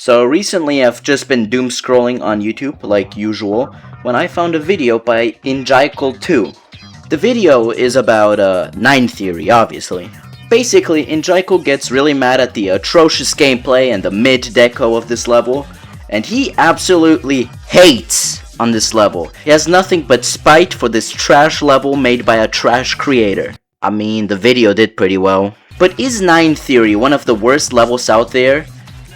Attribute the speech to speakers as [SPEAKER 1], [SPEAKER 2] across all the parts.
[SPEAKER 1] So recently I've just been doom scrolling on YouTube like usual when I found a video by Injaikal2. The video is about 9Theory, obviously. Basically, Injaikal gets really mad at the atrocious gameplay and the mid-deco of this level, and he absolutely hates on this level. He has nothing but spite for this trash level made by a trash creator. I mean, the video did pretty well. But is 9Theory one of the worst levels out there?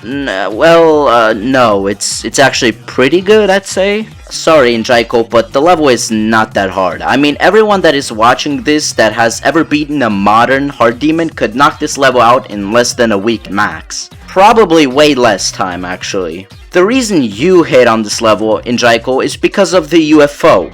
[SPEAKER 1] No, it's actually pretty good, I'd say. Sorry, Injaikal, but the level is not that hard. I mean, everyone that is watching this that has ever beaten a modern hard demon could knock this level out in less than a week max. Probably way less time, actually. The reason you hate on this level, Injaikal, is because of the UFO.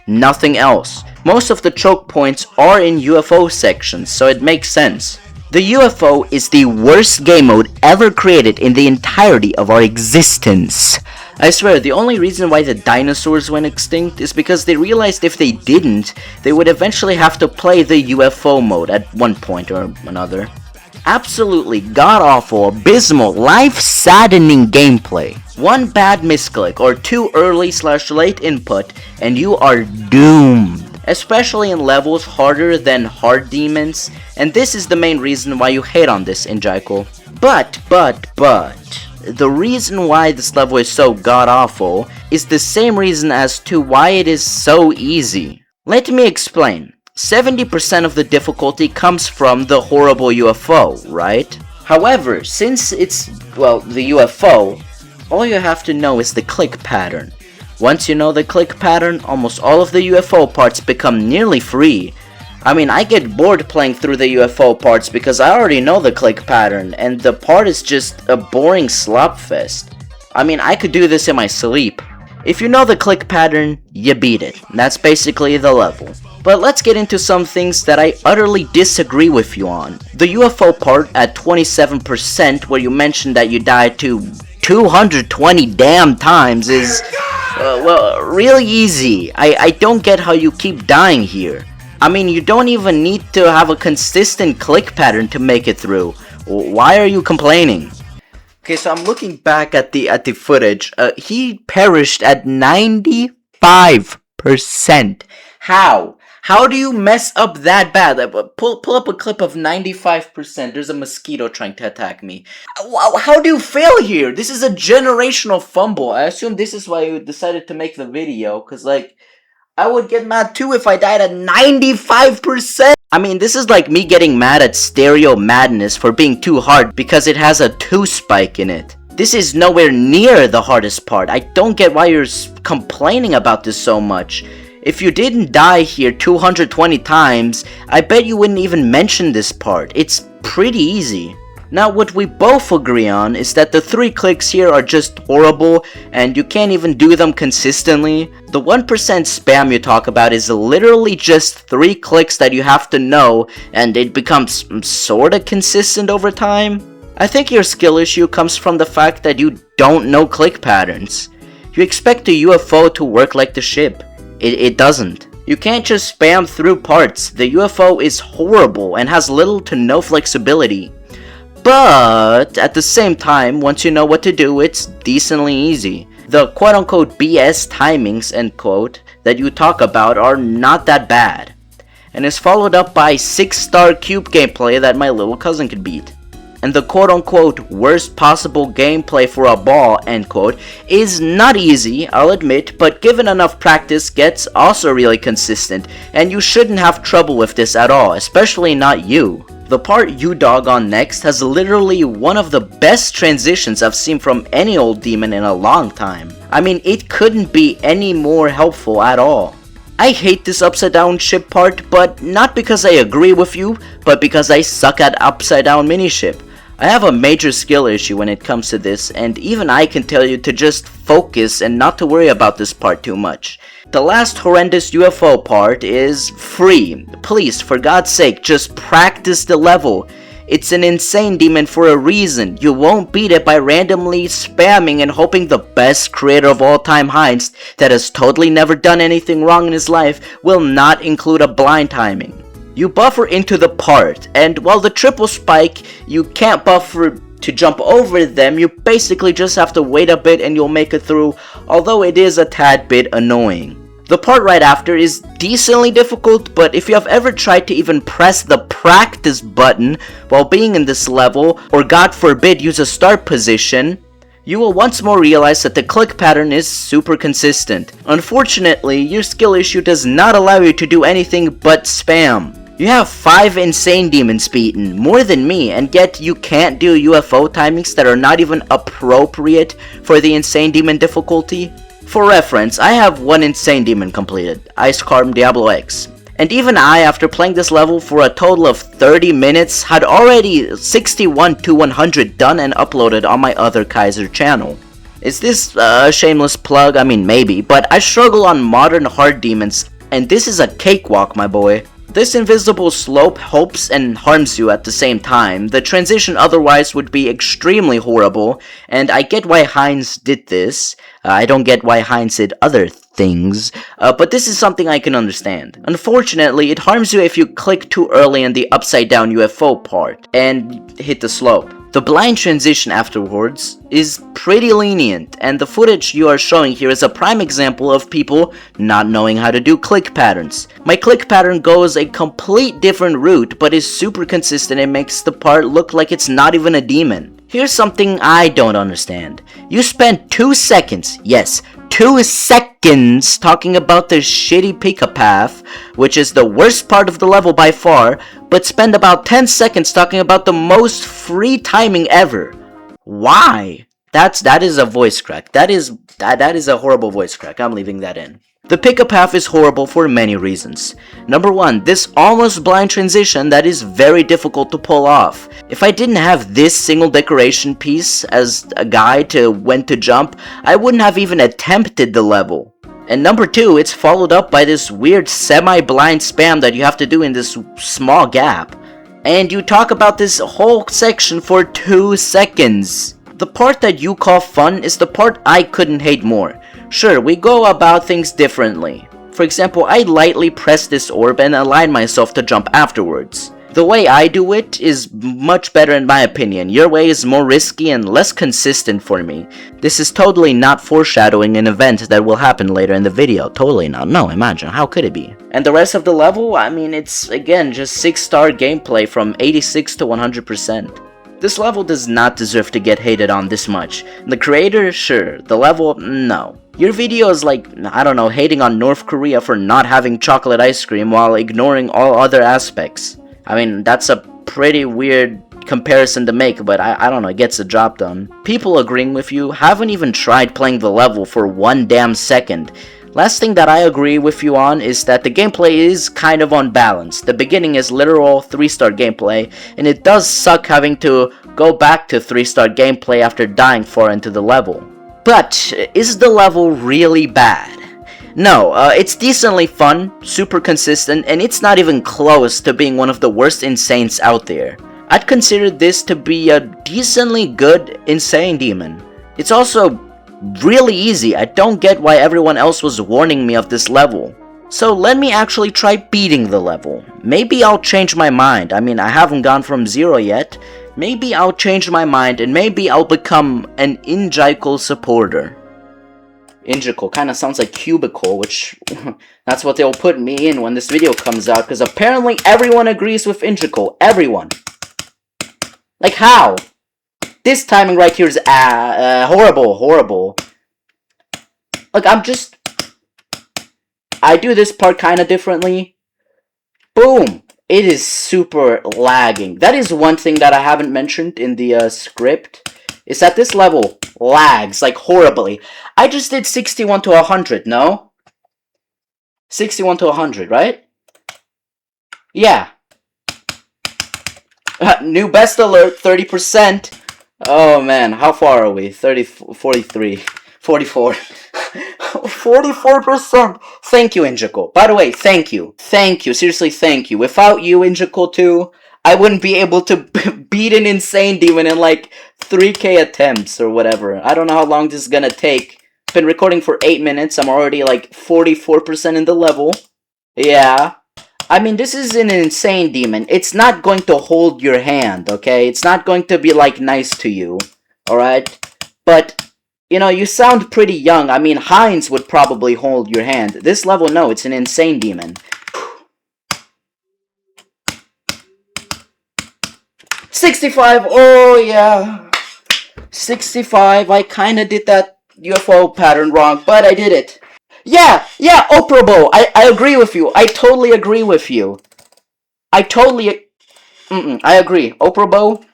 [SPEAKER 1] Nothing else. Most of the choke points are in UFO sections, so it makes sense. The UFO is the worst game mode ever created in the entirety of our existence. I swear, the only reason why the dinosaurs went extinct is because they realized if they didn't, they would eventually have to play the UFO mode at one point or another. Absolutely god-awful, abysmal, life-saddening gameplay. One bad misclick or too early/late input and you are doomed. Especially in levels harder than hard demons, and this is the main reason why you hate on this, Injaikal. But, the reason why this level is so god-awful is the same reason as to why it is so easy. Let me explain. 70% of the difficulty comes from the horrible UFO, right? However, since it's, the UFO, all you have to know is the click pattern. Once you know the click pattern, almost all of the UFO parts become nearly free. I mean, I get bored playing through the UFO parts because I already know the click pattern, and the part is just a boring slop fest. I mean, I could do this in my sleep. If you know the click pattern, you beat it. That's basically the level. But let's get into some things that I utterly disagree with you on. The UFO part at 27%, where you mentioned that you died to 220 damn times is... really easy. I don't get how you keep dying here. I mean, you don't even need to have a consistent click pattern to make it through. Why are you complaining? Okay, so I'm looking back at the footage. He perished at 95%. How? How do you mess up that bad? Pull up a clip of 95%. There's a mosquito trying to attack me. How do you fail here? This is a generational fumble. I assume this is why you decided to make the video. Because, I would get mad too if I died at 95%. I mean, this is like me getting mad at Stereo Madness for being too hard because it has a 2 spike in it. This is nowhere near the hardest part. I don't get why you're complaining about this so much. If you didn't die here 220 times, I bet you wouldn't even mention this part. It's pretty easy. Now, what we both agree on is that the 3 clicks here are just horrible and you can't even do them consistently. The 1% spam you talk about is literally just 3 clicks that you have to know and it becomes sorta consistent over time. I think your skill issue comes from the fact that you don't know click patterns. You expect the UFO to work like the ship. It doesn't. You can't just spam through parts. The UFO is horrible and has little to no flexibility. But at the same time, once you know what to do, it's decently easy. The quote-unquote BS timings, end quote, that you talk about are not that bad. And is followed up by 6-star cube gameplay that my little cousin could beat. And the quote-unquote worst possible gameplay for a ball, end quote, is not easy, I'll admit, but given enough practice gets also really consistent, and you shouldn't have trouble with this at all, especially not you. The part you dog on next has literally one of the best transitions I've seen from any old demon in a long time. I mean, it couldn't be any more helpful at all. I hate this upside down ship part, but not because I agree with you, but because I suck at upside down miniship. I have a major skill issue when it comes to this, and even I can tell you to just focus and not to worry about this part too much. The last horrendous UFO part is free. Please, for God's sake, just practice the level. It's an insane demon for a reason. You won't beat it by randomly spamming and hoping the best creator of all time, Heinz, that has totally never done anything wrong in his life, will not include a blind timing. You buffer into the part, and while the triple spike, you can't buffer To jump over them, you basically just have to wait a bit and you'll make it through, although it is a tad bit annoying. The part right after is decently difficult, but if you have ever tried to even press the practice button while being in this level, or God forbid use a start position, you will once more realize that the click pattern is super consistent. Unfortunately, your skill issue does not allow you to do anything but spam. You have 5 insane demons beaten, more than me, and yet you can't do UFO timings that are not even appropriate for the insane demon difficulty? For reference, I have 1 insane demon completed, Ice Carm Diablo X. And even I, after playing this level for a total of 30 minutes, had already 61 to 100 done and uploaded on my other Kaiser channel. Is this a shameless plug? I mean, maybe, but I struggle on modern hard demons, and this is a cakewalk, my boy. This invisible slope helps and harms you at the same time. The transition otherwise would be extremely horrible, and I get why Heinz did this. I don't get why Heinz did other things, but this is something I can understand. Unfortunately, it harms you if you click too early in the upside down UFO part and hit the slope. The blind transition afterwards is pretty lenient, and the footage you are showing here is a prime example of people not knowing how to do click patterns. My click pattern goes a complete different route, but is super consistent and makes the part look like it's not even a demon. Here's something I don't understand. You spent 2 seconds, yes, 2 seconds talking about the shitty pick-up path, which is the worst part of the level by far, but spend about 10 seconds talking about the most free timing ever. Why? That is a voice crack. That is a horrible voice crack. I'm leaving that in. The pick-up path is horrible for many reasons. Number 1, this almost blind transition that is very difficult to pull off. If I didn't have this single decoration piece as a guide to when to jump, I wouldn't have even attempted the level. And number 2, it's followed up by this weird semi-blind spam that you have to do in this small gap. And you talk about this whole section for 2 seconds. The part that you call fun is the part I couldn't hate more. Sure, we go about things differently. For example, I lightly press this orb and align myself to jump afterwards. The way I do it is much better in my opinion. Your way is more risky and less consistent for me. This is totally not foreshadowing an event that will happen later in the video. Totally not. No, imagine. How could it be? And the rest of the level, I mean, it's again just 6-star gameplay from 86 to 100%. This level does not deserve to get hated on this much. The creator, sure. The level, no. Your video is like, I don't know, hating on North Korea for not having chocolate ice cream while ignoring all other aspects. I mean, that's a pretty weird comparison to make, but I don't know, it gets the job done. People agreeing with you haven't even tried playing the level for 1 damn second. Last thing that I agree with you on is that the gameplay is kind of unbalanced. The beginning is literal 3-star gameplay, and it does suck having to go back to 3-star gameplay after dying far into the level. But, is the level really bad? No, it's decently fun, super consistent, and it's not even close to being one of the worst Insanes out there. I'd consider this to be a decently good Insane Demon. It's also really easy. I don't get why everyone else was warning me of this level. So let me actually try beating the level. Maybe I'll change my mind. I mean, I haven't gone from 0 yet. Maybe I'll change my mind and maybe I'll become an Injical supporter. Injical kind of sounds like cubicle, which that's what they'll put me in when this video comes out, because apparently everyone agrees with Injical. Everyone. Like how? This timing right here is horrible. Look, I do this part kind of differently. Boom! It is super lagging. That is one thing that I haven't mentioned in the script, is that this level lags, like, horribly. I just did 61 to 100, no? 61 to 100, right? Yeah. New best alert, 30%. Oh man, how far are we? 30, 43, 44. 44%. Thank you, Injical. By the way, thank you. Thank you. Seriously, thank you. Without you, Injical 2, I wouldn't be able to beat an Insane Demon in like 3k attempts or whatever. I don't know how long this is gonna take. Been recording for 8 minutes. I'm already like 44% in the level. Yeah. I mean, this is an insane demon. It's not going to hold your hand, okay? It's not going to be, like, nice to you, alright? But, you know, you sound pretty young. I mean, Heinz would probably hold your hand. This level, no, it's an insane demon. 65, oh yeah. 65, I kinda did that UFO pattern wrong, but I did it. Yeah, Oprobo, I agree with you. I totally agree with you. I agree. Oprobo,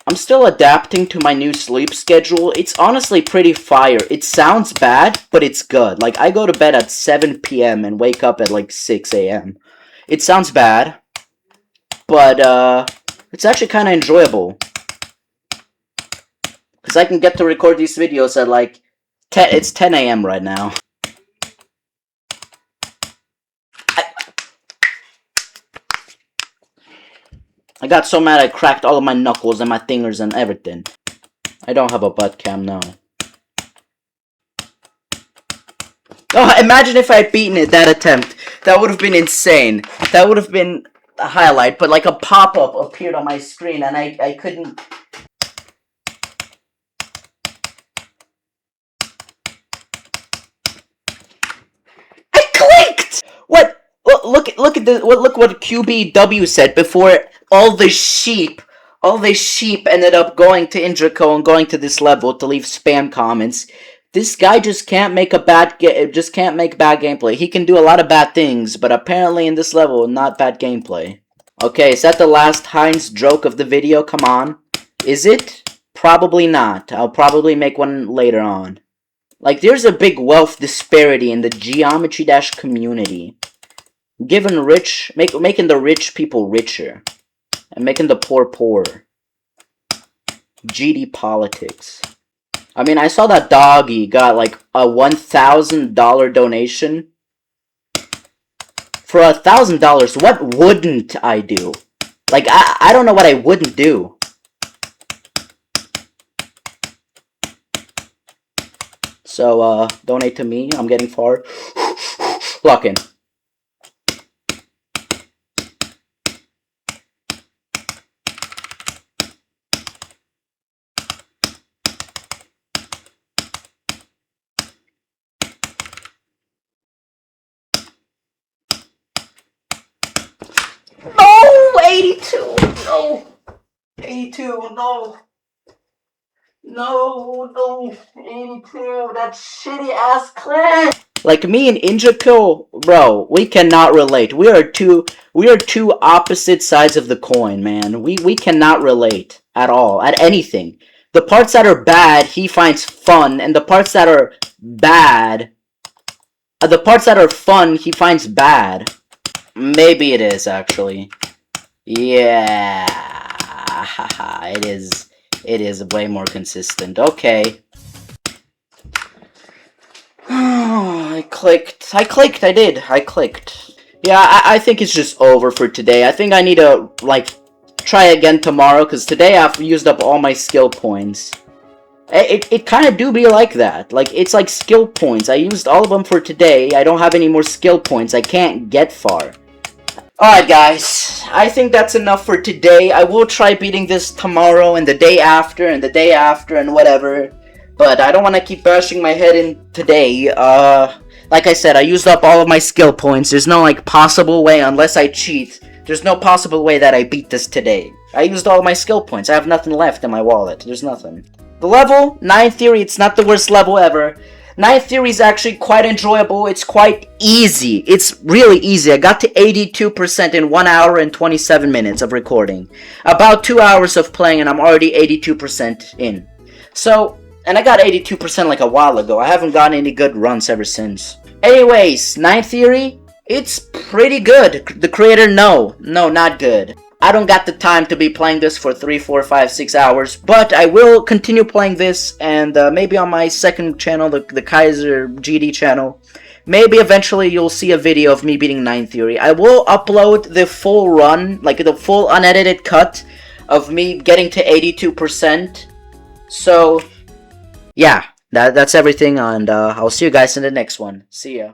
[SPEAKER 1] I'm still adapting to my new sleep schedule. It's honestly pretty fire. It sounds bad, but it's good. Like, I go to bed at 7 p.m. and wake up at like 6 a.m. It sounds bad, but it's actually kind of enjoyable. Because I can get to record these videos at like, it's 10 a.m. right now. I got so mad I cracked all of my knuckles and my fingers and everything. I don't have a butt cam, no. Oh, imagine if I had beaten it, that attempt. That would have been insane. That would have been a highlight, but like a pop-up appeared on my screen and I couldn't... I clicked! What? Look at this. Look what QBW said before all the sheep ended up going to Indraco and going to this level to leave spam comments. This guy just can't make bad gameplay. He can do a lot of bad things, but apparently in this level, not bad gameplay. Okay, is that the last Heinz joke of the video? Come on. Is it? Probably not. I'll probably make one later on. Like, there's a big wealth disparity in the Geometry Dash community. Making the rich people richer. And making the poor poorer. GD politics. I mean, I saw that Doggy got like a $1,000 donation. For $1,000, what wouldn't I do? Like, I don't know what I wouldn't do. So, donate to me. I'm getting far. Lock in. No! 82! No! 82, no! No, 82, that shitty ass clan! Like me and Injaco, bro, we cannot relate. We are two opposite sides of the coin, man. We cannot relate at all, at anything. The parts that are bad, he finds fun, and the parts that are bad, the parts that are fun, he finds bad. Maybe it is, actually. Yeah, it is. It is way more consistent. Okay. I clicked. I clicked. Yeah, I think it's just over for today. I think I need to, like, try again tomorrow, because today I've used up all my skill points. It kind of do be like that. Like, it's like skill points. I used all of them for today. I don't have any more skill points. I can't get far. Alright guys, I think that's enough for today. I will try beating this tomorrow and the day after and the day after and whatever. But I don't want to keep bashing my head in today. Like I said, I used up all of my skill points. There's no, like, possible way, unless I cheat. There's no possible way that I beat this today. I used all of my skill points. I have nothing left in my wallet. There's nothing. The level, 9Theory, it's not the worst level ever. 9Theory is actually quite enjoyable. It's quite easy. It's really easy. I got to 82% in 1 hour and 27 minutes of recording. About 2 hours of playing and I'm already 82% in. So, and I got 82% like a while ago. I haven't gotten any good runs ever since. Anyways, 9Theory, it's pretty good. The creator, no, not good. I don't got the time to be playing this for 3, 4, 5, 6 hours, but I will continue playing this, and maybe on my second channel, the Kaiser GD channel, maybe eventually you'll see a video of me beating 9Theory. I will upload the full run, like the full unedited cut of me getting to 82%. So, yeah, that's everything, and I'll see you guys in the next one. See ya.